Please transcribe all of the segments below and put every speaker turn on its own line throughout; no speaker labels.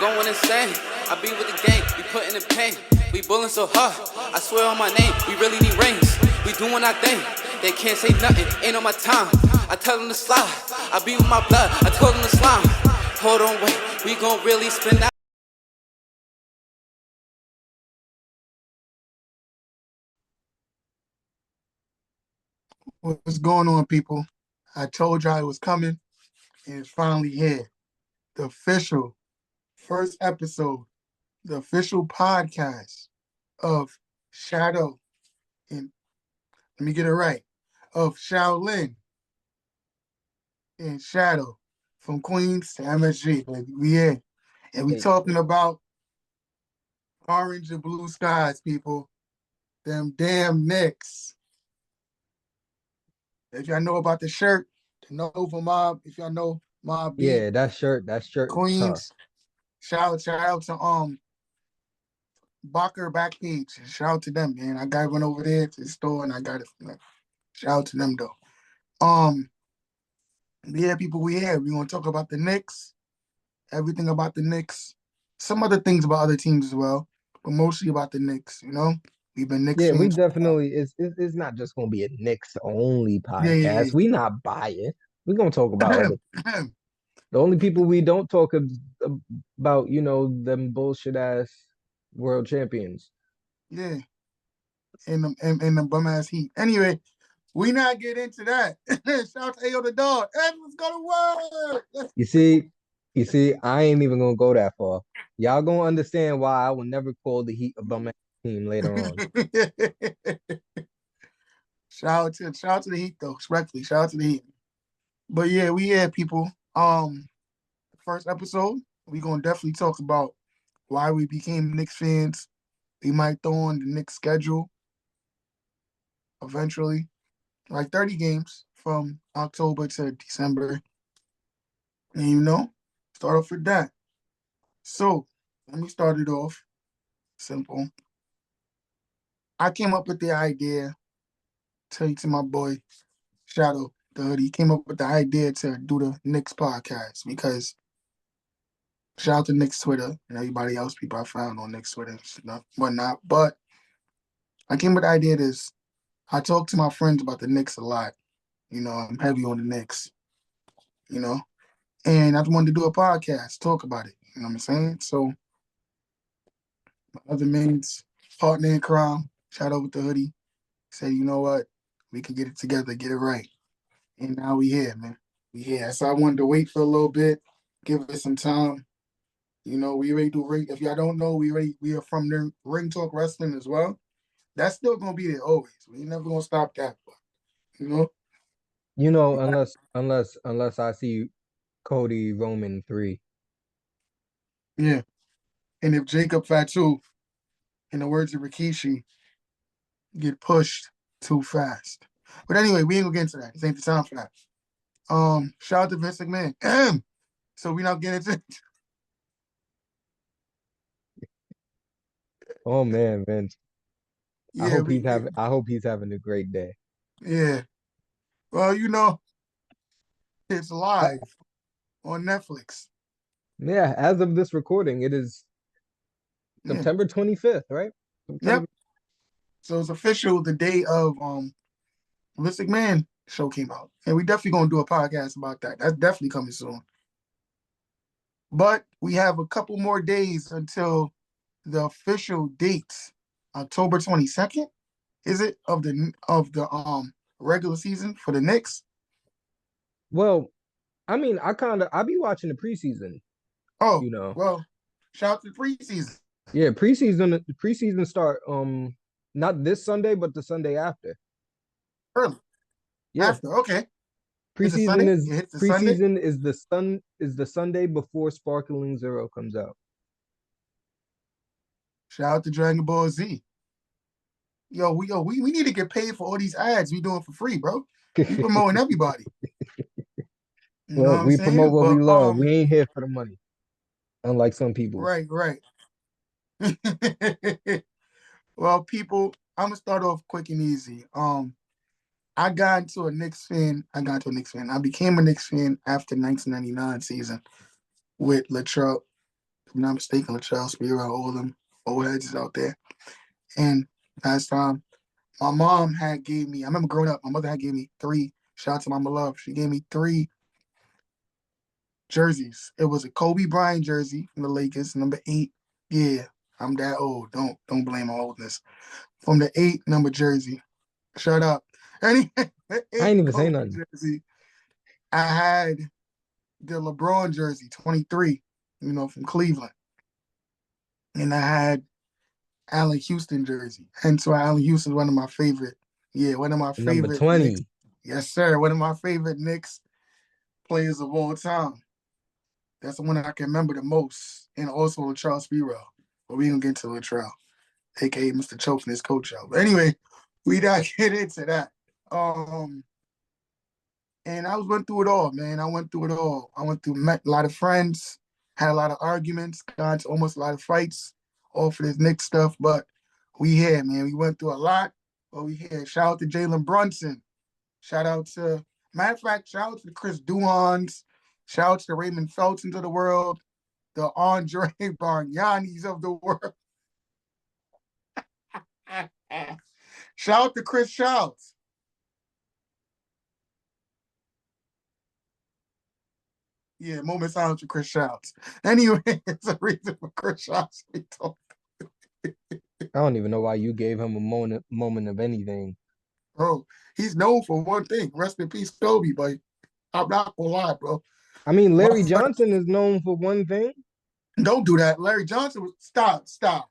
going insane. I be with the gang, we putting in pain. We bullin' so hard, I swear on my name. We really need rings, we doing our thing. They can't say nothing, ain't on my time. I tell them to slide, I be with my blood. I told them to slime. Hold on, wait, we gon' really spin out.
What's going on, people? I told y'all it was coming, and it's finally here. The official first episode, the official podcast of Shadow, and let me get it right, of Shaolin and Shadow from Queens to MSG, baby. We here. And we
Hey,
talking about orange and blue skies, people. Them damn Knicks. If y'all know about the shirt, the Nova Mob, if y'all know Mob B,
yeah, that shirt is tough.
Queens. Shout out to Barker Backpage. Shout out to them, man. I got one over there to the store and I got it from them. Shout out to them though. Um, yeah, people, we here. We gonna talk about the Knicks, everything about the Knicks, some other things about other teams as well, but mostly about the Knicks, you know? We've been Knicks
Yeah, we
fans for a while.
definitely it's not just gonna be a Knicks only
Yeah,
podcast. We not biased. We're gonna talk about
yeah,
other.
yeah.
The only people we don't talk about, them bullshit ass world champions.
Yeah. And the bum ass heat. Anyway, we not get into that. Shout out to Ayo the dog. Hey, let's go to work.
You see, I ain't even gonna go that far. Y'all gonna understand why I will never call the Heat a bum ass team later on.
Shout out to the Heat though, respectfully. Shout out to the Heat. But yeah, we had people. First episode, we gonna definitely talk about why we became Knicks fans. We might throw on the Knicks schedule eventually, like 30 games from October to December. And start off with that. So let me start it off simple. I came up with the idea, tell you to my boy Shadow the Hoodie, he came up with the idea to do the Knicks podcast because shout out to Knicks Twitter and everybody else people I found on Knicks Twitter and stuff, whatnot. But I came with the idea this. I talk to my friends about the Knicks a lot. I'm heavy on the Knicks, you know, and I just wanted to do a podcast, talk about it. You know what I'm saying? So my other man's partner in crime, shout out with the hoodie, said, you know what? We can get it together, get it right. And now we here, man. We here. So I wanted to wait for a little bit, give it some time. We already do ring. If y'all don't know, we are from the Ring Talk Wrestling as well. That's still gonna be there always. We ain't never gonna stop that. But, you know,
Unless I see Cody Roman 3.
yeah. And if Jacob Fatu, in the words of Rikishi, get pushed too fast. But anyway, we ain't gonna get into that. This ain't the time for that. Shout out to Vince McMahon. So we not getting into
Oh man, Vince.
yeah,
I hope he's having a great day.
yeah. Well, it's
Uh,
live on Netflix.
yeah, as of this recording, it is
Yeah.
September 25th, right?
Yep.
September.
So it's official the day of Vince McMahon show came out. And we definitely gonna do a podcast about that. That's definitely coming soon. But we have a couple more days until the official dates. October 22nd, is it, of the regular season for the Knicks?
Well, I mean, I be watching the preseason,
Oh,
you know.
well, shout out to the preseason.
Yeah, preseason start not this Sunday, but the Sunday after.
Early.
Yeah.
After, okay. It's a Sunday? It hits the Sunday?
Preseason is the Sunday before Sparkling Zero comes out.
Shout out to Dragon Ball Z. We need to get paid for all these ads we doing for free, bro. We promoting everybody. You know what
Look,
I'm
we promote
saying?
what we
But
love. We ain't here for the money, unlike some people.
right, right. Well, people, I'm gonna start off quick and easy. I got into a Knicks fan. I became a Knicks fan after 1999 season with Latrell if I'm not mistaken, Latrell Spear, all them old heads is out there. And last time, my mom had gave me. I remember growing up, my mother had gave me three. Shout out to Mama Love. She gave me three jerseys. It was a Kobe Bryant jersey from the Lakers, number 8. Yeah, I'm that old. Don't blame my oldness. From the 8 number jersey. Shut up. Anyway, the
I
eight
ain't even say
Kobe
nothing.
jersey. I had the LeBron jersey, 23, from Cleveland. And I had Allen Houston jersey. And so Allen Houston is one of my favorite. Yeah, one of my
Number
favorite Knicks.
20.
Yes, sir. One of my favorite Knicks players of all time. That's the one I can remember the most. And also Latrell Sprewell. But we gonna get into Latrell, aka Mr. Choke and his coach out. But anyway, we not get into that. And I went through it all, man. I went through it all. I went through met a lot of friends, had a lot of arguments, got into almost a lot of fights, all for this Knicks stuff. But we here, man. We went through a lot, but we here. Shout out to Jalen Brunson. Shout out to, matter of fact, shout out to the Chris Duhons. Shout out to the Raymond Feltons of the world, the Andre Bargnanis of the world. Shout out to Chris Shouts. Yeah, moment silence for Chris Shouts. Anyway, it's a reason for Chris Shouts to be told.
I don't even know why you gave him a moment of anything.
Bro, he's known for one thing. Rest in peace, Kobe, but I'm not gonna lie, bro.
I mean, Larry Johnson is known for one thing.
Don't do that. Larry Johnson was stop.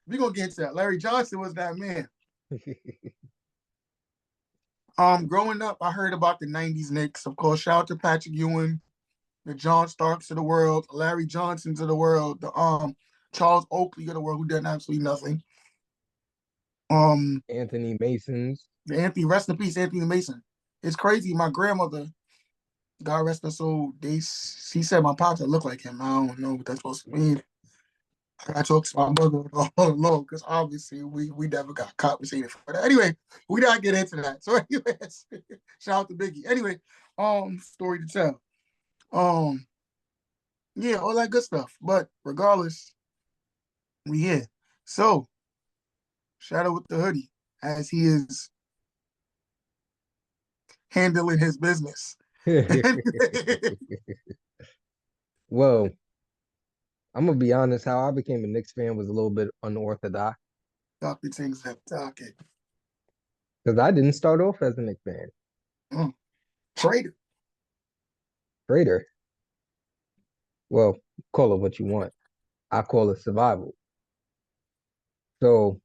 We're gonna get into that. Larry Johnson was that man. Growing up, I heard about the 90s Knicks. Of course, shout out to Patrick Ewing, the John Starks of the world, Larry Johnsons of the world, the Charles Oakley of the world, who done absolutely nothing.
Anthony Masons.
The Anthony, rest in peace, Anthony Mason. It's crazy. My grandmother, God rest her soul, she said my pops would look like him. I don't know what that's supposed to mean. I talked to my mother all along because obviously we never got compensated for that. Anyway, we not get into that. So, anyways, shout out to Biggie. Anyway, story to tell. Yeah, all that good stuff. But regardless, we here. So, Shadow with the hoodie, as he is handling his business.
Well, I'm gonna be honest. How I became a Knicks fan was a little bit unorthodox
Dr. Things that okay.
because I didn't start off as a Knicks fan.
Traitor.
Traitor. Well, call it what you want. I call it survival. So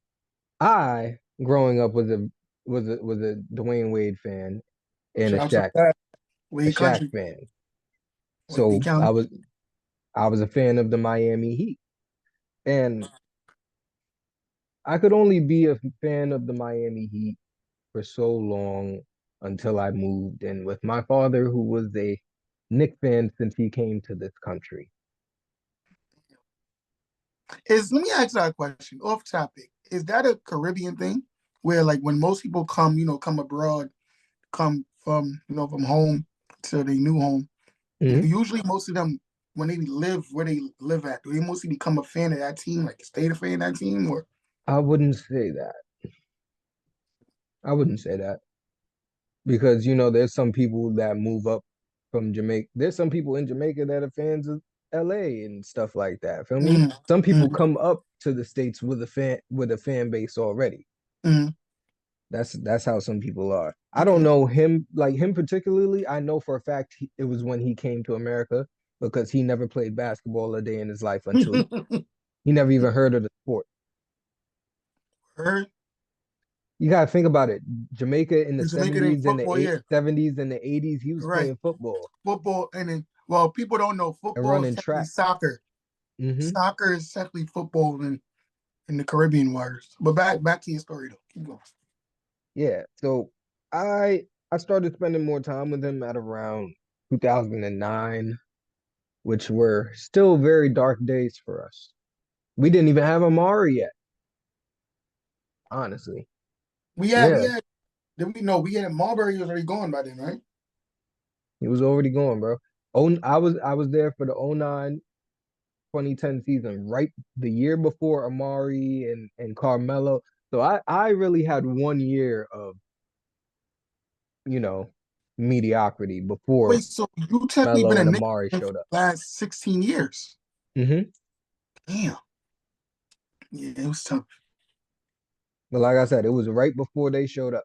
I, growing up, was a Dwayne Wade fan and
Shout out to that.
a
Wade
Shaq
Country.
fan.
Wade
So
County.
I was a fan of the Miami Heat, and I could only be a fan of the Miami Heat for so long until I moved in with my father, who was a Knicks fan since he came to this country.
Let me ask that a question off topic. Is that a Caribbean thing where like when most people come, come abroad, come from home to their new home,
Mhm.
usually most of them when they live where they live at, do they mostly become a fan of that team, like stay a fan of that team or
I wouldn't say that. I wouldn't say that because there's some people that move up from Jamaica. There's some people in Jamaica that are fans of LA and stuff like that. Feel me?
mm,
Some people
mm,
come up to the States with a fan base already.
mm,
That's how some people are. I don't
okay.
know him like him particularly. I know for a fact it was when he came to America because he never played basketball a day in his life until he never even heard of the sport.
Heard
You gotta think about it. Jamaica in the
Jamaican ain't
70s and
football,
the
yeah.
70s and the 80s, he was
Right.
playing football
Football and then people don't know
and
football is
running
technically
track.
soccer.
Hmm.
Soccer is technically football in the Caribbean waters. But back to your story though. Keep going.
Yeah. So I started spending more time with him at around 2009, which were still very dark days for us. We didn't even have Amari yet, honestly.
We
Yeah,
had then we had Marbury was already gone by then, right?
he was already going, bro. Oh, I was there for the '09. 2010 season, right the year before Amari and Carmelo. So I really had 1 year of, you know, mediocrity before
Wait, so you technically been
Melo
a
and
Knicks
Amari
fan for
showed up.
the last 16 years.
Hmm.
Damn. Yeah, it was tough.
But like I said, it was right before they showed up.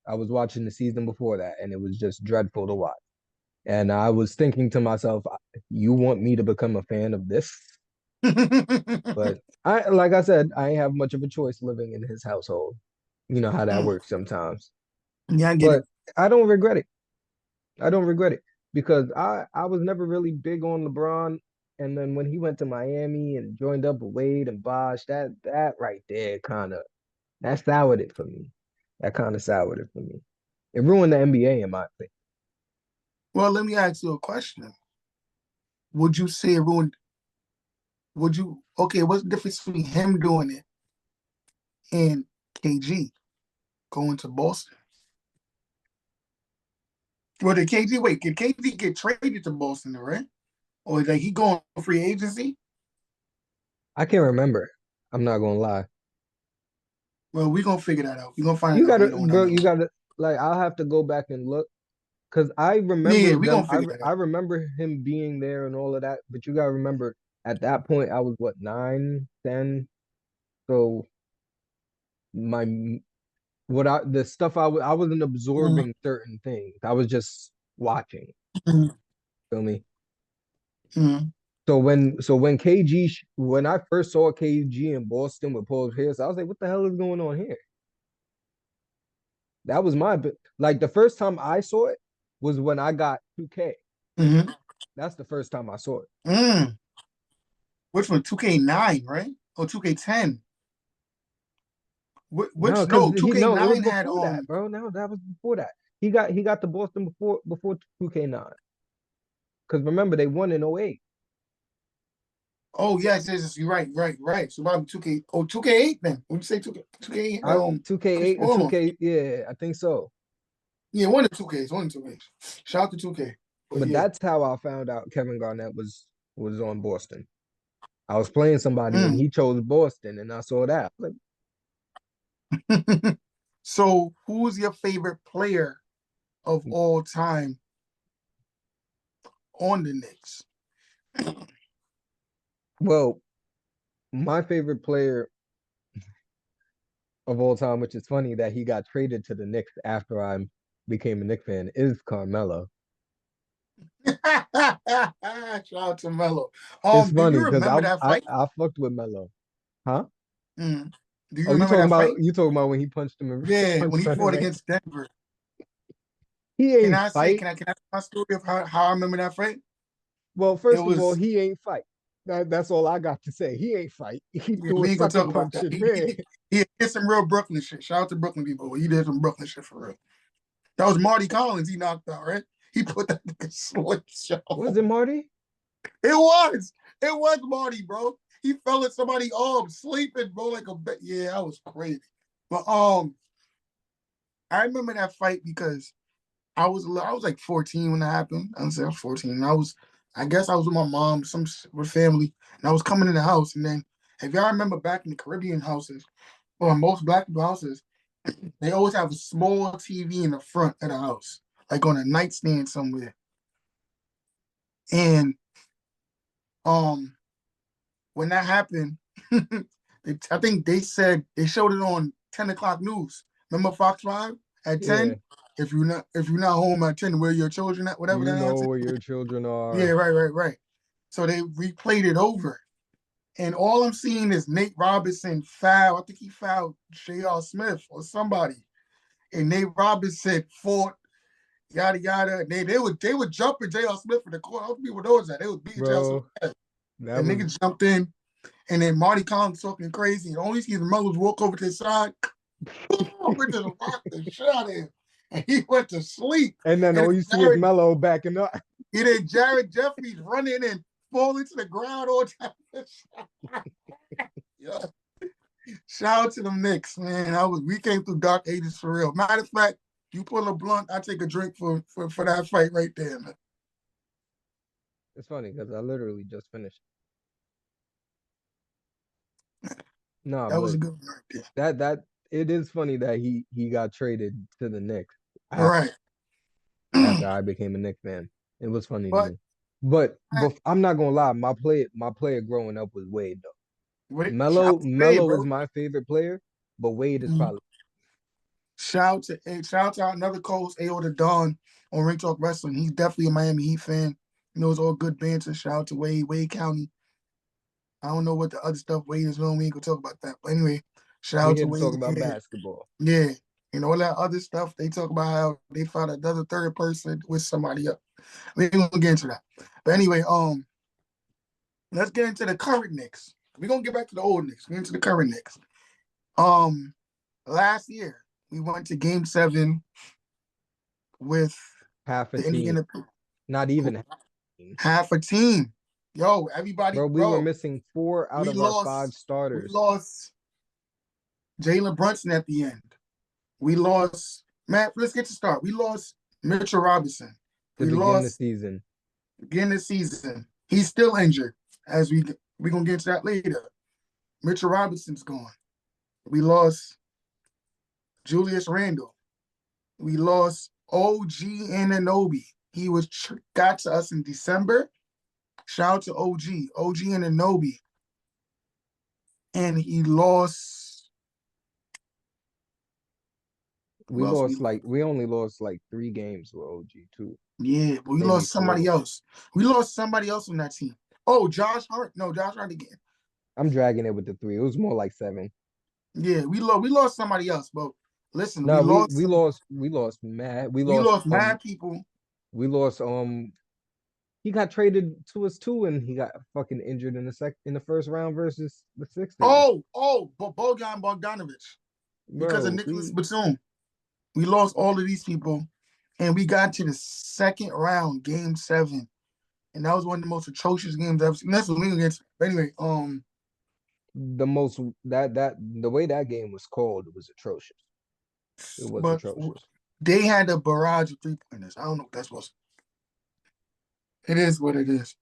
I was watching the season before that, and it was just dreadful to watch. And I was thinking to myself, you want me to become a fan of this? But like I said, I ain't have much of a choice living in his household. You know how that
Mm.
works sometimes.
Yeah, I get it.
But I don't regret it. I don't regret it because I was never really big on LeBron. And then when he went to Miami and joined up with Wade and Bosh, that right there kind of that soured it for me. That kind of soured it for me. It ruined the NBA in my opinion.
Well, let me ask you a question. Would you say it ruined? Would you? Okay, what's the difference between him doing it and KG going to Boston? Well, did KG wait? Did KG get traded to Boston, right? Or like he going free agency?
I can't remember. I'm not gonna lie.
Well, we gonna figure that out. We gonna find
You
it out
gotta,
later on down
bro.
the line.
You gotta like. I'll have to go back and look because I
Yeah,
remember
we
them.
gonna figure that
I
out.
remember him being there and all of that. But you gotta remember at that point I was what 9, 10. So my what I the stuff I wasn't
Mhm,
absorbing certain things. I was just watching.
mhm,
Feel me?
mhm,
So when when I first saw KG in Boston with Paul Pierce, I was like, what the hell is going on here? That was like the first time I saw it was when I got 2K.
mhm,
That's the first time I saw it.
mm. Which one? 2K9, right? Or 2K10?
No,
Which
because
no?
he no, it was
2K9 had
before that, bro. No, that was before that. He got to Boston before 2K9. Because remember they won in '08.
Oh yes, yes, yes, you're right, right, right. So probably 2K. Oh, 2K8 then. Would you say 2K?
I 2K8 or
Chris Paul.
2K, yeah, I think so.
Yeah, one of 2Ks, one of 2Ks. Shout out to 2K. But
But
yeah.
that's how I found out Kevin Garnett was on Boston. I was playing somebody and
Mm.
he chose Boston, and I saw that. Like,
So who's your favorite player of all time on the Knicks?
well, my favorite player of all time, which is funny that he got traded to the Knicks after I became a Knicks fan, is Carmelo.
Shout out to Melo.
It's
Do
funny
you
because
remember that fight?
I fucked with Melo, huh?
Mm. Do you
Oh,
remember that fight?
you talking about when he punched him and
Yeah, when
punched
he
on him,
fought
man?
against Denver.
He
Can
ain't
I say,
fight.
can I tell my story of how I remember that fight?
Well,
It
first of all,
was
he ain't fight. That's all I got to say. He ain't fight. He
yeah,
threw a
we ain't gonna
sucker
talk about
punch
that.
in there.
He did some real Brooklyn shit. Shout out to Brooklyn people. He did some Brooklyn shit for real. That was Marty Collins he knocked out, right? He put that nigga slick
Was
show.
it Marty?
It was. It was Marty, bro. He fell in somebody's arms, sleeping, bro, like a bit. Yeah, that was crazy. But I remember that fight because I was like 14 when that happened. I was 14. I guess I was with my mom, with family, and I was coming in the house. And then, if y'all remember back in the Caribbean houses, or most black people houses, they always have a small TV in the front of the house, like on a nightstand somewhere. And um, when that happened, I think they said they showed it on 10 o'clock news. Remember Fox 5 at
Yeah.
10? If you're not home at 10, where your children at, whatever
You
that
know
answer.
where your children
Yeah,
are.
right, right, right. So they replayed it over. And all I'm seeing is Nate Robinson foul. I think he fouled J.R. Smith or somebody. And Nate Robinson fought, yada yada. They were jumping J.R. Smith in the court. How people knows that? They was beating J.R. Smith.
Bro,
The
that was
nigga jumped in, and then Marty Collins talking crazy. And all he sees Mellons walk over to his side, boom, went to the rock the shit out of him. And he went to sleep.
and then
And
all
then
you see is Melo backing up.
Jared Jeffries running and falling to the ground all time. Yeah. Shout out to them Knicks, man. We came through dark ages for real. Matter of fact, you pull a blunt, I take a drink for that fight right there, man.
It's funny because I literally just finished. Nah,
That was
but
a good one right there.
that it is funny that he got traded to the Knicks after
Right.
after I became a Knicks fan. It was funny to
But
me. But I'm not gonna lie, my player growing up was Wade though.
shout out to Wade,
Melo is
bro.
my favorite player, but Wade is
Mhm.
probably
Shout out to our another co-host, AO the Don on Ring Talk Wrestling. He's definitely a Miami Heat fan. He knows all good banter. Shout out to Wade County. I don't know what the other stuff Wade is doing. We ain't gonna talk about that. But anyway, shout
we
out to
here to
Wade.
talk about
Yeah,
basketball.
yeah. And all that other stuff, they talk about how they found another third person with somebody else. We ain't gonna get into that. But anyway, let's get into the current Knicks. We're gonna get back to the old Knicks. Get into the current Knicks. Um, Last year we went to Game 7 with
Half a
the
team,
Indiana
not even half a team.
half a team. Yo, everybody,
Bro, we were
bro,
missing four out
we
of our five
lost. We
starters
lost Jalen Brunson at the end. We lost Matt. Let's get to start. We lost Mitchell Robinson.
to
We
begin the
lost
season.
again this season. He's still injured. As we gonna get into that later. Mitchell Robinson's gone. We lost Julius Randle. We lost OG Ananobi. He got to us in December. Shout out to OG Ananobi. And he lost. Who else we lost?
We only lost like 3 games with OG too,
Yeah, but we
maybe
lost somebody
4.
else. We lost somebody else on that team. Oh, Josh Hart. No, Josh Hart again.
I'm dragging it with the 3. It was more like 7.
Yeah, we lost somebody else. But listen, we
No,
lost some.
we lost mad. We
We
lost
lost mad people.
we lost he got traded to us too, and he got fucking injured in the first round versus the Sixers.
But Bojan Bogdanovic because of
Bro,
Nicholas Batum. We lost all of these people, and we got to the second round, Game 7, and that was one of the most atrocious games I've ever seen. That's what we against. Anyway,
the most that the way that game was called was atrocious. It was
but
atrocious.
they had a barrage of 3-pointers. I don't know what that's supposed to. It is what it is.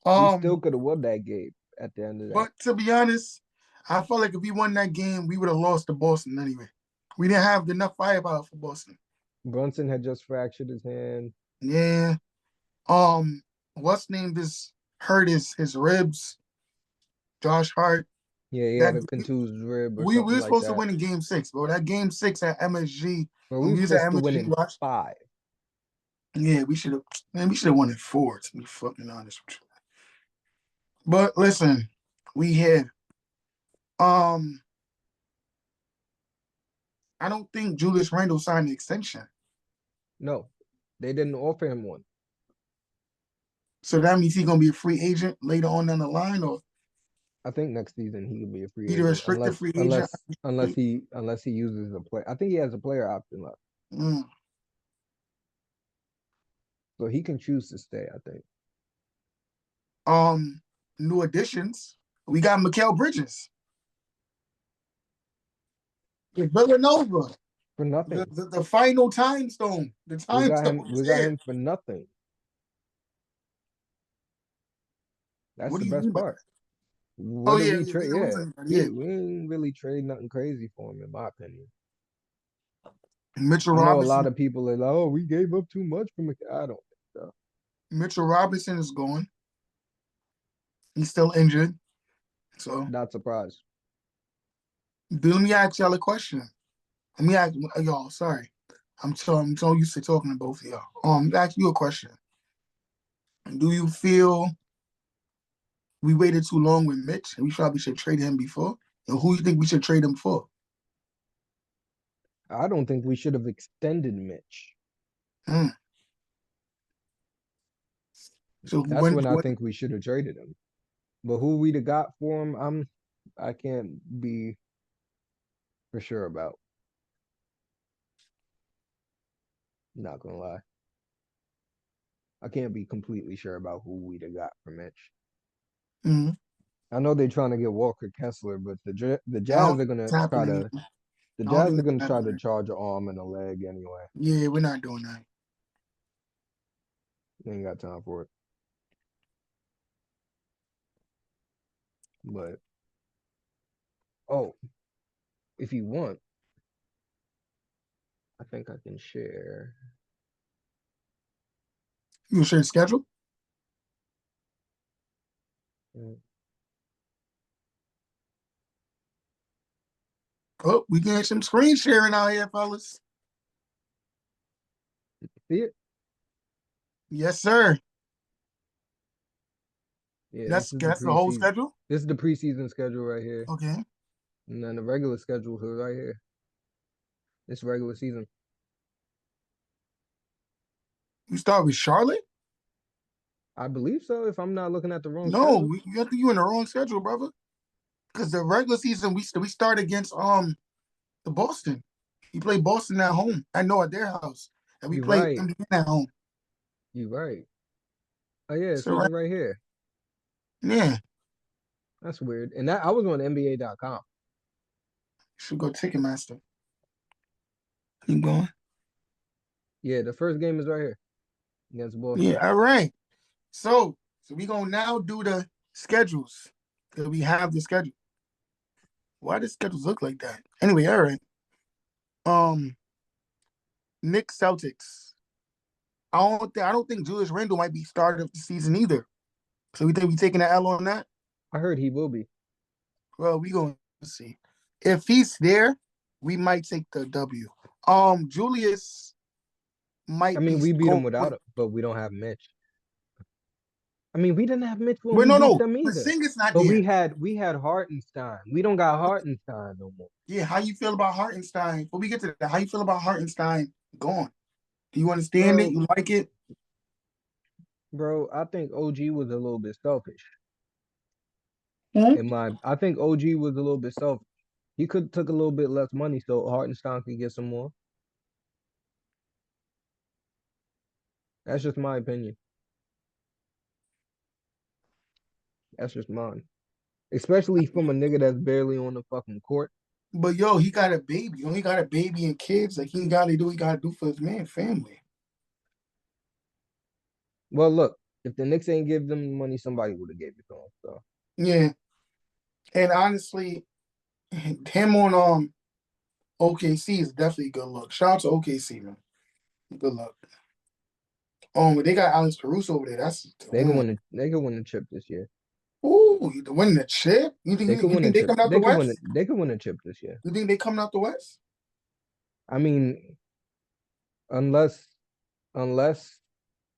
We still
Um,
could have won that game at the end of that.
but to be honest, I felt like if we won that game, we would have lost to Boston anyway. We didn't have enough firepower for Boston.
Brunson had just fractured his hand.
Yeah. What's named is hurt his ribs. Josh Hart.
Yeah, he
That
had a contused rib or
we
something
were
like
supposed to
that.
win in Game 6, bro. That Game 6 at MSG.
But
When
we were
we was at
supposed to win
MSG,
in
watch.
5.
Yeah, we should have. Man, we should have won in 4. To be fucking honest with you. But listen, we had. Um, I don't think Julius Randle signed an extension,
No, they didn't offer him one.
so that means he's gonna be a free agent later on down the line, or
I think next season he could be a free
either
agent
restricted free agent.
unless he uses a play. I think he has a player option left,
Mm.
so he can choose to stay. I think
New additions. We got Mikal Bridges, Villanova,
for
the,
nothing.
the the final time stone, the time stone is
We got
here.
him for nothing. That's
What
the
do you mean
best
by
part.
that? Oh
What did
yeah,
we
yeah, we
trade?
don't
Yeah,
lose anybody. Yeah,
we ain't really trade nothing crazy for him, in my opinion.
Mitchell
I know a lot
Robinson.
of people are like, "Oh, we gave up too much for McCall." I don't think so.
Mitchell Robinson is going. He's still injured. So
Not surprised.
let me ask y'all a question. Let me ask y'all. Sorry, I'm so used to talking to both of y'all. Ask you a question. Do you feel we waited too long with Mitch, and we probably should trade him before? And who you think we should trade him for?
I don't think we should have extended Mitch.
Hmm. So
That's
when
when I
what?
think we should have traded him. But who we'd have got for him, I can't be for sure about. Not gonna lie. I can't be completely sure about who we'd have got for Mitch.
Mhm.
I know they're trying to get Walker Kessler, but the
I
Jazz
don't
are
think
gonna
it's
try
happening.
to
I don't think
charge
that's happening.
an arm and a leg anyway.
Yeah, we're not doing that.
They ain't got time for it. But Oh, if you want, I think I can share.
You can share the schedule.
Mm,
Oh, we getting some screen sharing out here, fellas.
See it?
Yes, sir.
Yeah, this
That's
is the
that's the whole
preseason.
schedule.
This is the preseason schedule right here,
Okay.
and then the regular schedule is right here. This regular season.
You start with Charlotte.
I believe so. If I'm not looking at the wrong
No,
schedule.
you have to you in the wrong schedule, brother. Because the regular season we start against the Boston. We play Boston at home. I know at their house, and we
You're
play
right.
Indiana at home.
You're right. Oh yeah, it
So
says it
right,
right here.
yeah,
That's weird. And that I was on NBA.com.
should go Ticketmaster. Keep going.
Yeah, the first game is right here against
Yeah,
Boston.
all right. So we gonna now do the schedules. Cause we have the schedule. Why does schedules look like that? Anyway, all right. Um, Knicks Celtics. I don't think Julius Randle might be starter of the season either. So we think we taking an L on that.
I heard he will be.
Well, we gonna see. If he's there, we might take the W. Julius
I
might
mean,
be
we beat him
going.
without him, but we don't have Mitch. I mean, we didn't have Mitch when
Well,
we
no,
beat
no.
them
But
either.
Singer's not
But
there.
we had Hartenstein. We don't got Hartenstein no more.
Yeah, how you feel about Hartenstein? Before we get to that, how you feel about Hartenstein gone? Do you understand it?
Bro,
You like it?
bro, I think OG was a little bit selfish.
Hmm?
I think OG was a little bit selfish. He could took a little bit less money so Hartenstein could get some more. That's just my opinion. That's just mine. Especially from a nigga that's barely on the fucking court.
But yo, he got a baby. He got a baby and kids. Like he got to do. He got to do for his man family.
Well, look, if the Knicks ain't give them money, somebody would have gave it to him. So
Yeah, and honestly, him on OKC is definitely a good look. Shout out to OKC, man. Good luck. But they got Alex Caruso over there. That's
they could win the chip this year.
ooh, you win the chip. You think
They could
you
win a
think they
chip.
coming out the West?
They could win a chip this year.
You think they coming out the West?
I mean, unless unless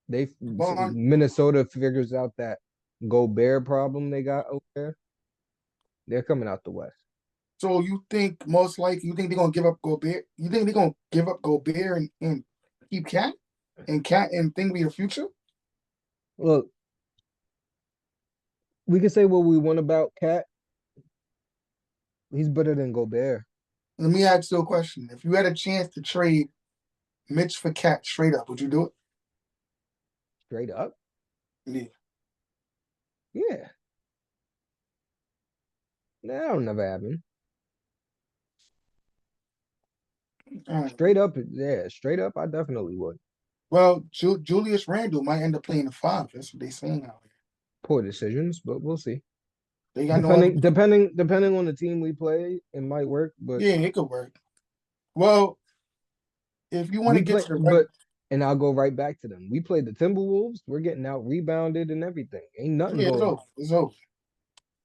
they
Bond.
Minnesota figures out that Gobert problem they got over there, they're coming out the West.
So you think most likely you think they're gonna give up Gobert? You think they're gonna give up Gobert and keep Cat and think be the future?
Look, we can say what we want about Cat. He's better than Gobert,
Let me ask you a question. If you had a chance to trade Mitch for Cat straight up, would you do
straight up.
it?
Yeah, that'll never happen.
Yeah.
Straight up, yeah, straight up, I definitely would.
Well, Julius Randle might end up playing the five. That's what they're saying out here.
Poor decisions, but we'll see.
They got no other.
Depending on the team we play, it might work. But
Yeah, it could work. Well, if you want
we
to get
play,
to the
but and I'll go right back to them. We played the Timberwolves. We're getting out rebounded and everything. Ain't nothing
yeah, it's
going on.
over. It's over.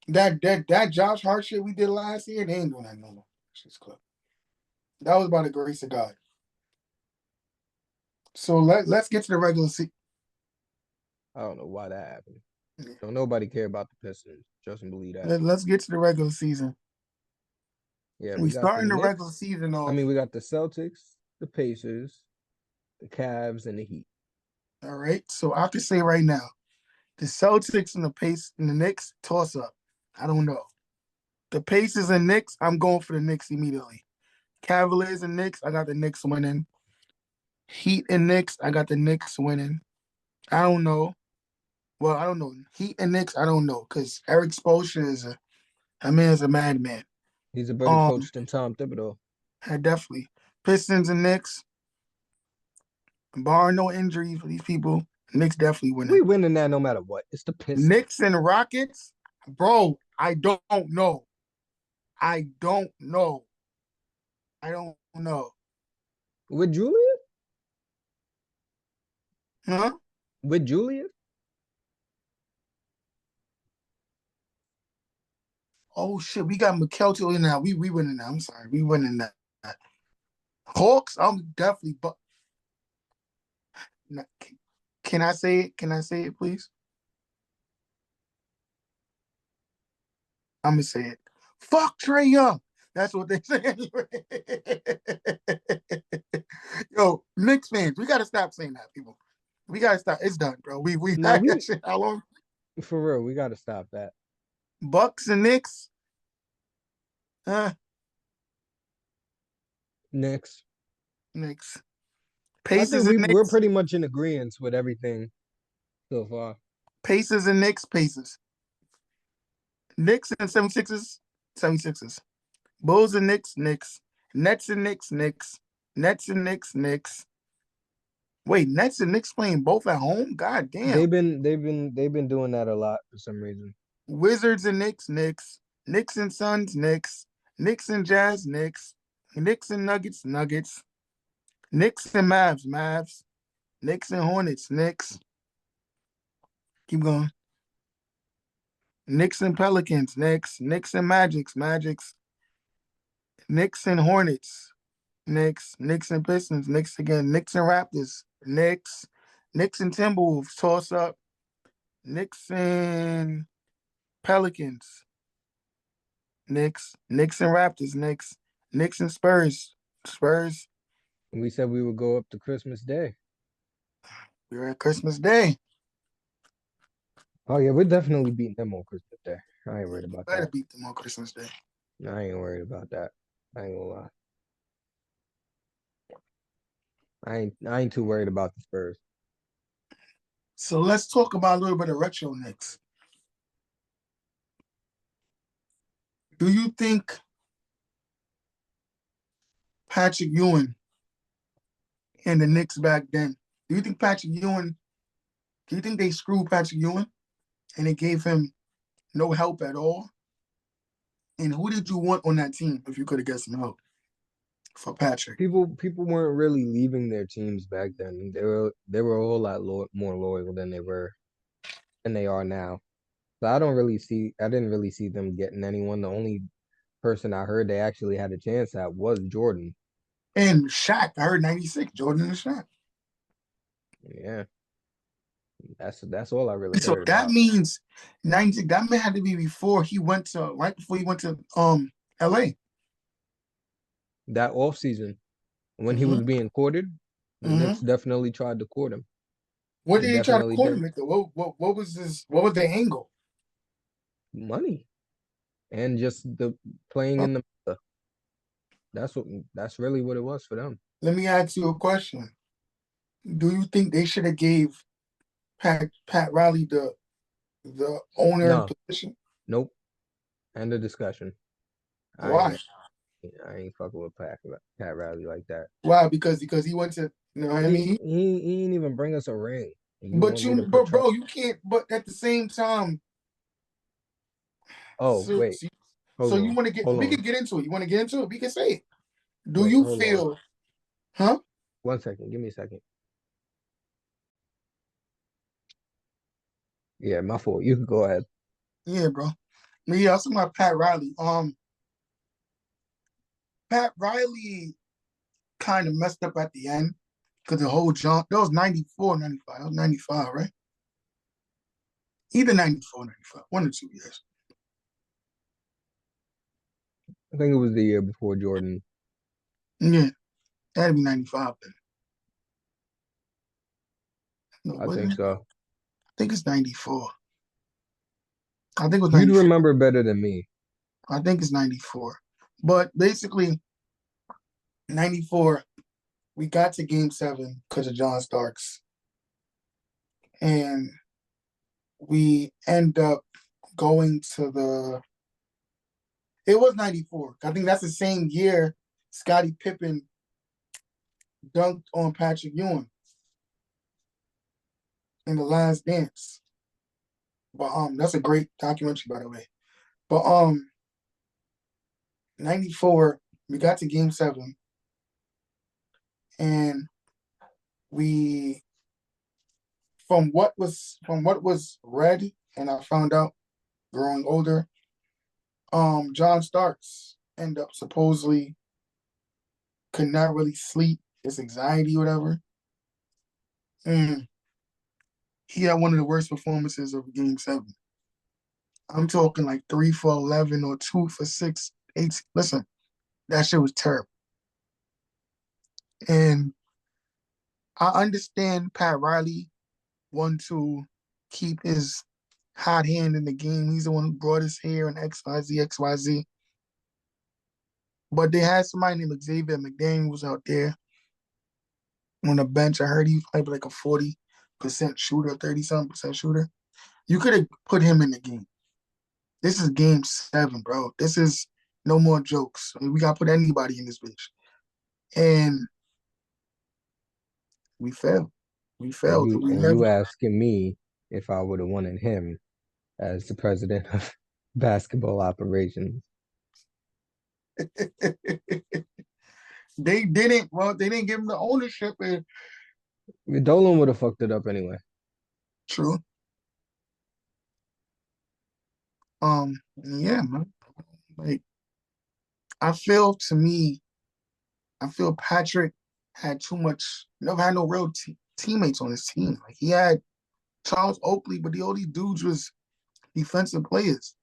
That Josh Hart shit we did last year, they ain't doing that no more. Shit's clear. That was by the grace of God. So let's get to the regular season.
I don't know why that happened.
Yeah.
Don't nobody care about the Pistons. Just believe that.
Let's get to the regular season.
Yeah,
We
we got the
starting the regular
Knicks.
season
I
off.
mean, we got the Celtics, the Pacers, the Cavs, and the Heat.
All right. So I can say right now, the Celtics and the Knicks toss up. I don't know. The Pacers and Knicks, I'm going for the Knicks immediately. Cavaliers and Knicks, I got the Knicks winning. Heat and Knicks, I got the Knicks winning. I don't know. Well, I don't know. Heat and Knicks, I don't know, because Eric Spoelstra is a madman.
He's a better
Um,
coach than Tom Thibodeau.
definitely. Pistons and Knicks, bar no injuries for these people, Knicks definitely
We
winning.
winning that no matter what. It's the Pistons.
Knicks and Rockets, bro, I don't know. I don't know. I don't know.
With Julius?
Huh?
With Julius?
Oh shit, we got McKelty now. We winning that. I'm sorry, we winning that. Hawks, I'm definitely. But can I say it? Can I say it, please? I'm gonna say it. Fuck Trey Young. That's what they say anyway. Yo, Knicks fans, we gotta stop saying that, people. We gotta stop. It's done, bro. We
No,
had that
we
shit how long?
for real, we gotta stop that.
Bucks and Knicks.
Knicks.
Knicks.
I
Pacers
think
and
we're
Knicks.
pretty much in agreement with everything so far.
Pacers and Knicks. Pacers. Knicks and 76ers. 76ers. Bulls and Knicks. Knicks. Nets and Knicks. Knicks. Nets and Knicks. Knicks. Wait, Nets and Knicks playing both at home? God damn.
They've been doing that a lot for some reason.
Wizards and Knicks. Knicks. Knicks and Suns. Knicks. Knicks and Jazz. Knicks. Knicks and Nuggets. Nuggets. Knicks and Mavs. Mavs. Knicks and Hornets. Knicks. Keep going. Knicks and Pelicans. Knicks. Knicks and Magics. Magics. Knicks and Hornets. Knicks. Knicks and Pistons. Knicks again. Knicks and Raptors. Knicks. Knicks and Timberwolves. Toss up. Knicks and Pelicans. Knicks. Knicks and Raptors. Knicks. Knicks and Spurs. Spurs.
We said we would go up to Christmas Day.
We're at Christmas Day.
Oh yeah, we're definitely beating them on Christmas Day. I ain't worried about
Better
that.
beat them on Christmas Day.
I ain't worried about that. I ain't gonna lie. I ain't too worried about the Spurs.
So let's talk about a little bit of retro Knicks. Do you think Patrick Ewing and the Knicks back then, do you think Patrick Ewing, do you think they screwed Patrick Ewing and they gave him no help at all? And who did you want on that team if you could have got some help for Patrick?
People weren't really leaving their teams back then. They were a whole lot more loyal than they are now. So I didn't really see them getting anyone. The only person I heard they actually had a chance at was Jordan.
And Shaq, I heard 96, Jordan and Shaq.
Yeah, that's all I really
So
heard
that
about.
means 96, that may have to be before he went to, right before he went to LA.
That off season, when he
Mm-hmm.
was being courted, the
Mm-hmm.
Knicks definitely tried to court him.
What
They
did he try to
definitely
court him
did.
with? What was this? What was the angle?
Money and just the playing
Huh?
in the. That's really what it was for them.
Let me ask you a question. Do you think they should have gave Pat Riley the owner
No,
position?
nope. End of discussion. I
Why?
ain't I ain't fucking with Pat Riley like that.
Why? Because he went to, you know what I
He
mean?
he he ain't even bring us a ring. And you
But
want me
you
to put
but
trust?
bro, you can't, but at the same time,
Oh
so
wait,
so
hold
you
on,
want to get,
hold
we
on.
can get into it. You want to get into it? We can say it. Do
Wait,
you
hold on.
feel, huh?
1 second. Give me a second. Yeah, my fault. You can go ahead.
Yeah, bro. But yeah, I was talking about Pat Riley. Pat Riley kind of messed up at the end because the whole John, that was 94, 95. That was 95, right? Either 94, 95, 1 or 2 years.
I think it was the year before Jordan.
Yeah, that'd be 95 then. No,
I
was it?
think
I
so.
think it's 94. I think it was
You'd
94.
remember better than me.
I think it's 94. But basically, 94, we got to game 7 because of John Starks. And we end up going to it was 94. I think that's the same year Scottie Pippen dunked on Patrick Ewing in The Last Dance. But that's a great documentary, by the way. But 94, we got to game 7, and we from what was read, and I found out growing older, John Starks end up supposedly could not really sleep, his anxiety, whatever. And he had one of the worst performances of game 7. I'm talking like 3 for 11 or 2 for 6, 8. Listen, that shit was terrible. And I understand Pat Riley want to keep his hot hand in the game. He's the one who brought us here and XYZ, XYZ. But they had somebody named Xavier McDaniels out there on the bench. I heard he was probably like a 40% shooter, 30-something% shooter. You could have put him in the game. This is game 7, bro. This is no more jokes. I mean, we got to put anybody in this bitch. And we failed. We
And
failed.
you
We
and
never.
you asking me if I would have wanted him as the president of basketball operations.
They didn't. Well, they didn't give him the ownership. And
Dolan would have fucked it up anyway.
true. Yeah, man. Like, I feel to me, I feel Patrick had too much. Never had no real teammates on his team. Like he had Charles Oakley, but all these dudes was defensive players.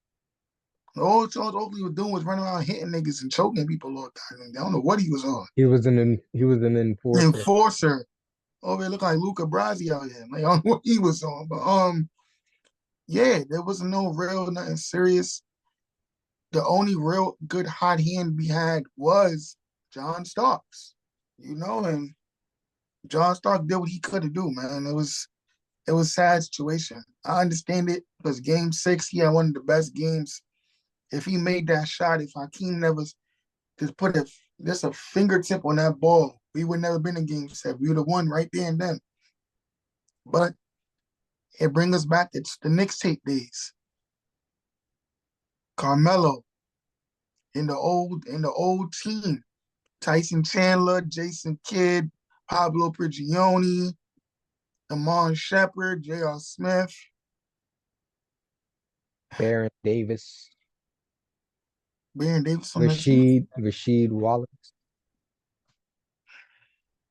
All Charles Oakley was doing was running around hitting niggas and choking people all the time. I don't know what he was on.
He was an enforcer.
Enforcer. Oh, it looked like Luca Brasi out here. Like I don't know what he was on. But yeah, there wasn't no real nothing serious. The only real good hot hand we had was John Starks. And John Stark did what he could do, man. It was a sad situation. I understand it because game 6, he had one of the best games. If he made that shot, if Hakeem never just put just a fingertip on that ball, we would never been in game 7. We would have won right there and then. But it brings us back to the Knicks tape days. Carmelo in the old team. Tyson Chandler, Jason Kidd, Pablo Prigioni, Amon Shepard, J.R. Smith,
Baron Davis,
Baron Davis on that team.
Rasheed Wallace.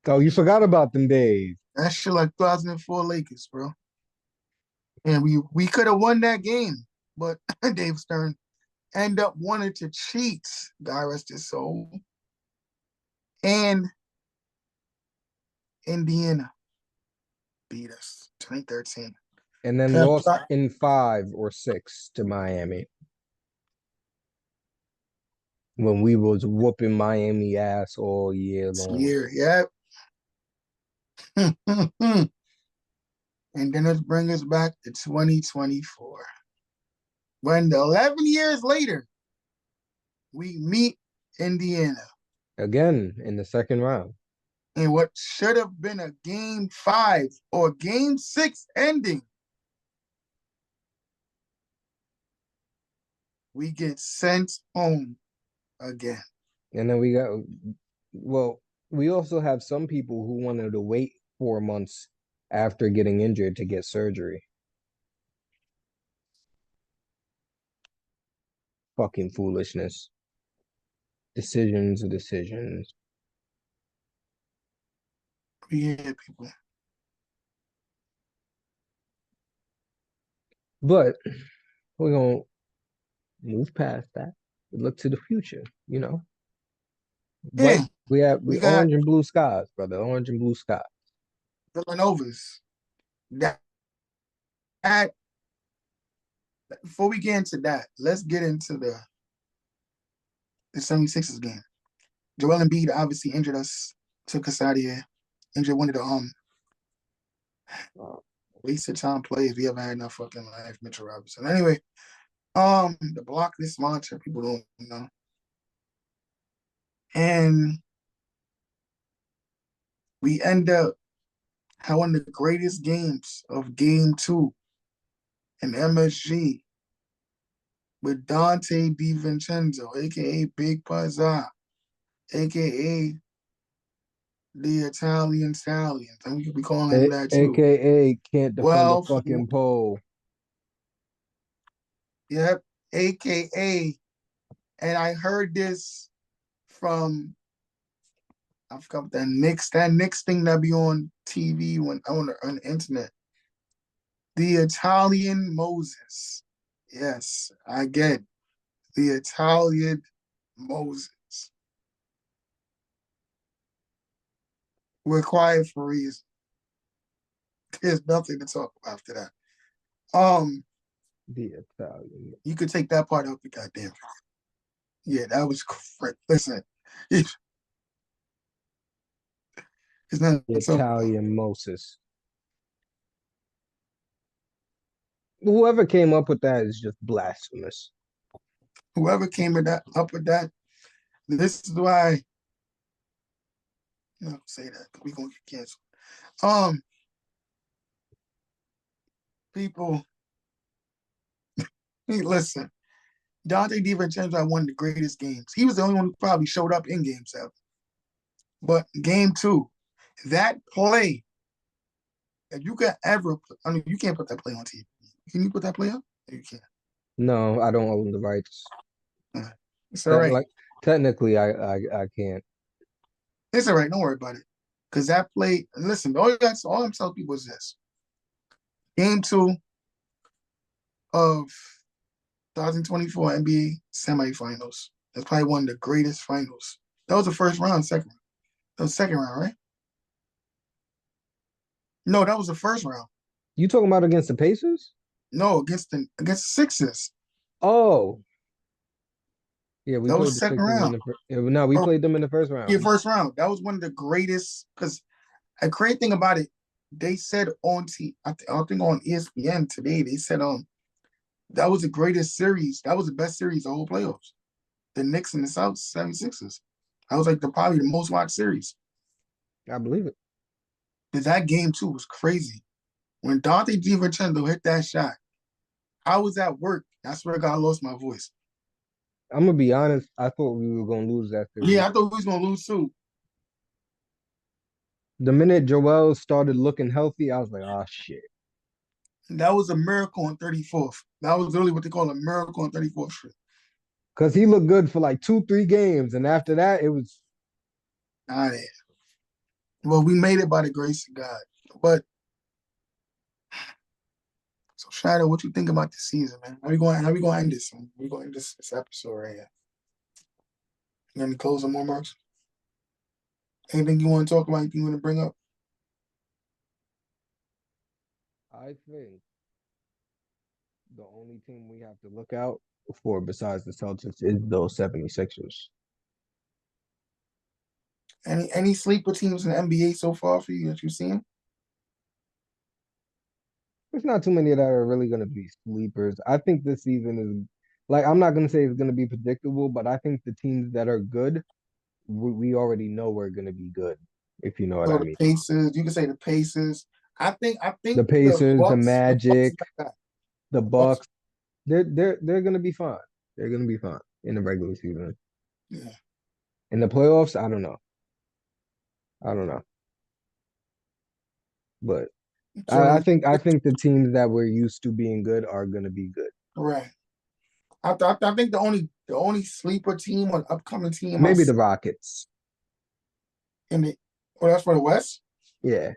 Oh, you forgot about them days.
That shit like 2004 Lakers, bro. And we could have won that game, but Dave Stern end up wanting to cheat. God rest his soul. And Indiana beat us 2013.
And then lost in 5 or 6 to Miami when we was whooping Miami ass all year long.
Yep. And then let's bring us back to 2024. When 11 years later, we meet Indiana
Again in the second round.
in what should have been a game 5 or game 6 ending. We get sent home again.
And then we also have some people who wanted to wait 4 months after getting injured to get surgery. Fucking foolishness. Decisions are decisions.
Yeah, people.
But we're gonna move past that. We look to the future, you know.
Yeah,
White we
we got
orange and blue skies, brother. Orange and blue skies.
Villanovas. That before we get into that, let's get into the 76ers game. Joel Embiid obviously injured us, took us out of here, injured one of the wasted time plays we ever had in our fucking life, Mitchell Robinson. Anyway, the block this monster, people don't know. And we end up having one of the greatest games of game 2 in MSG with Dante DiVincenzo, aka Big Pazza, aka the Italian Stallions. And we could be calling him that too.
AKA can't defend a
Well,
fucking pole.
yep, aka, and I heard this from I forgot that Knicks thing that be on TV when on the internet. The Italian Moses. Yes, I get the Italian Moses. We're quiet for a reason. There's nothing to talk about after that.
The Italian.
You could take that part out the goddamn. Yeah, that was great. Listen, it's not
The
to talk about.
Italian Moses. Whoever came up with that is just blasphemous.
Whoever came up with that, this is why. No, say that because we're gonna get canceled. Um, people, hey, listen. Dante DiVincenzo had one of the greatest games. He was the only one who probably showed up in Game 7. But Game 2, that play, if you could ever, I mean, you can't put that play on TV. Can you put that play up? You can't.
No, I don't own the rights.
It's all right.
Like technically, I can't.
It's all right. Don't worry about it. Because that play, listen, all I'm telling people is this. Game 2 of 2024 NBA semifinals. That's probably one of the greatest finals. That was the first round, second round. That was second round, right? No, that was the first round.
You talking about against the Pacers?
No, against the Sixers.
Oh, yeah, we
That
played
was
the
second
Sixers in
round.
the no, we
Or
played them in the first
yeah,
round.
first round. That was one of the greatest. Because a great thing about it, they said I think on ESPN today, they said that was the greatest series. That was the best series of the whole playoffs. The Knicks and the South 76ers. That was like probably the most watched series.
I believe it.
Because that game too was crazy. When Dante DiVincenzo hit that shot, I was at work. I swear to God, I lost my voice.
I'm gonna be honest. I thought we were gonna lose that series.
Yeah, I thought we was gonna lose too.
The minute Joel started looking healthy, I was like, oh shit.
That was a miracle on 34th. That was really what they call a miracle on 34th Street.
Because he looked good for like 2, 3 games. And after that, it was
Not it. Well, we made it by the grace of God. But so Shado, what you think about this season, man? How we going to end this one? We going to end this episode right here. You got any closing remarks? Anything you want to talk about? Anything you want to bring up?
I think the only team we have to look out for besides the Celtics is those 76ers.
Any sleeper teams in the NBA so far for you that you've seen?
There's not too many that are really going to be sleepers. I think this season is like, I'm not going to say it's going to be predictable, but I think the teams that are good, we already know we're going to be good, if you know what
So
I
the
mean.
Pacers, you can say the Pacers. I think
The Pacers, the
The Bucks
Magic,
like that.
the
Bucks,
Bucks, they're going to be fine. They're going to be fine in the regular season.
yeah.
In the playoffs, I don't know. I don't know. But
So
I think the teams that we're used to being good are gonna be good.
right. I think the only sleeper team or upcoming team
Maybe the Rockets.
in the that's for the West.
Yeah.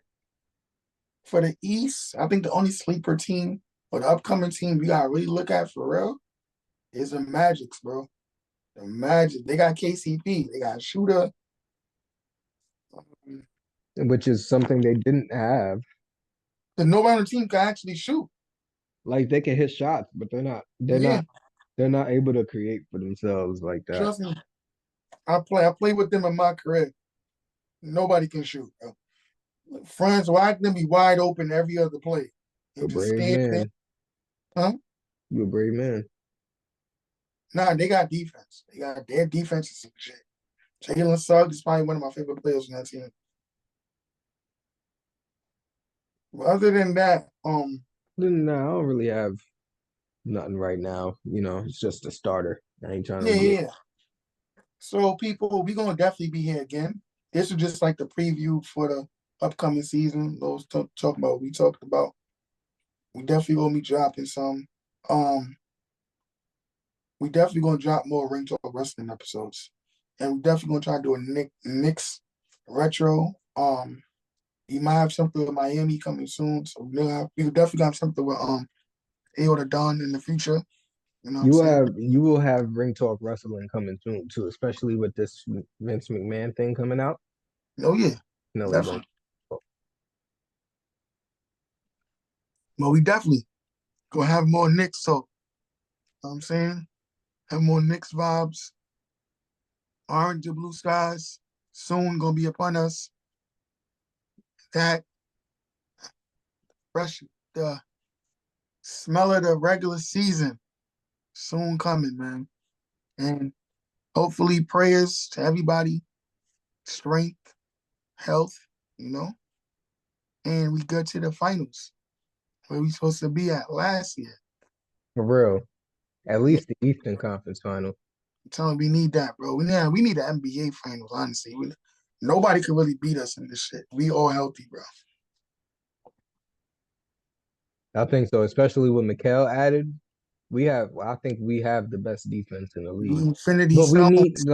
For the East, I think the only sleeper team or the upcoming team we gotta really look at for real is the Magics, bro. The Magic. They got KCP. They got Shooter.
Which is something they didn't have.
The nobody on the team can actually shoot.
Like they can hit shots, but
Yeah,
they're not able to create for themselves like that.
trust me. I play with them in my career. Nobody can shoot, bro. Franz Wagner be wide open every other play.
You're
And
a
just
brave
stand there.
man.
Huh?
You're a brave man.
Nah, they got defense. They got their defense is shit. Jalen Suggs is probably one of my favorite players in that team. But other than that,
No, I don't really have. Nothing right now. It's just a starter. I ain't trying
Yeah,
to get.
yeah. So people, we gonna definitely be here again. This is just like the preview for the upcoming season. Those talking about what we talked about. We definitely gonna be dropping some. Um, we definitely gonna drop more Ring Talk Wrestling episodes, and we definitely gonna try to do a Knicks retro. You might have something with Miami coming soon, so we definitely have something with Ayo Don in the future. You know what I'm saying?
You will have Ring Talk Wrestling coming soon too, especially with this Vince McMahon thing coming out.
Oh yeah,
No, we going.
definitely. But we definitely gonna have more Knicks talk. You know what I'm saying? Have more Knicks vibes. Orange and blue skies soon gonna be upon us. That fresh the smell of the regular season soon coming, man. And hopefully prayers to everybody, strength, health, you know. And we go to the finals where we supposed to be at last year.
For real. At
Yeah,
least the Eastern Conference final.
I'm telling you, we need that, bro. We need the NBA finals, honestly. Nobody could really beat us in this shit. We all healthy, bro.
I think so, especially with Mikal added. I think we have the best defense in the
The
league.
Infinity
But
Stones,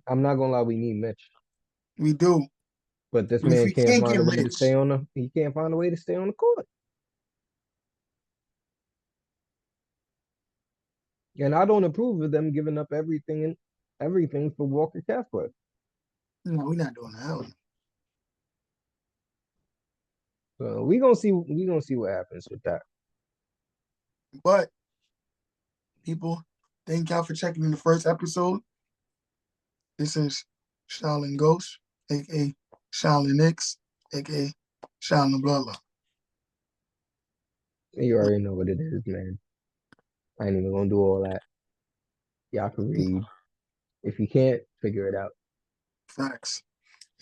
I'm not gonna lie, we need Mitch.
we do.
But this
If
man
we
can't
can't
find
get
a way to
Mitch,
he can't find a way to stay on the court. And I don't approve of them giving up everything for Walker Kessler.
no, we're not doing that. Hell no.
So we gonna see what happens with that.
But people, thank y'all for checking in the first episode. This is Shaolin Ghost, aka Shaolin Nix, aka Shaolin Bloodline.
You already know what it is, man. I ain't even gonna do all that. Y'all can read. If you can't, figure it out.
Facts.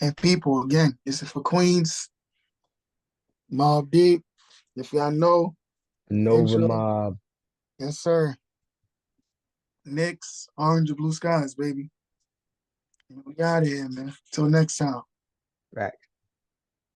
And people, again, this is for Queens, Mob Deep. If y'all know the
Nova
intro,
Mob.
yes, sir. Knicks, orange and blue skies, baby. We out of here, man. Till next time.
Right.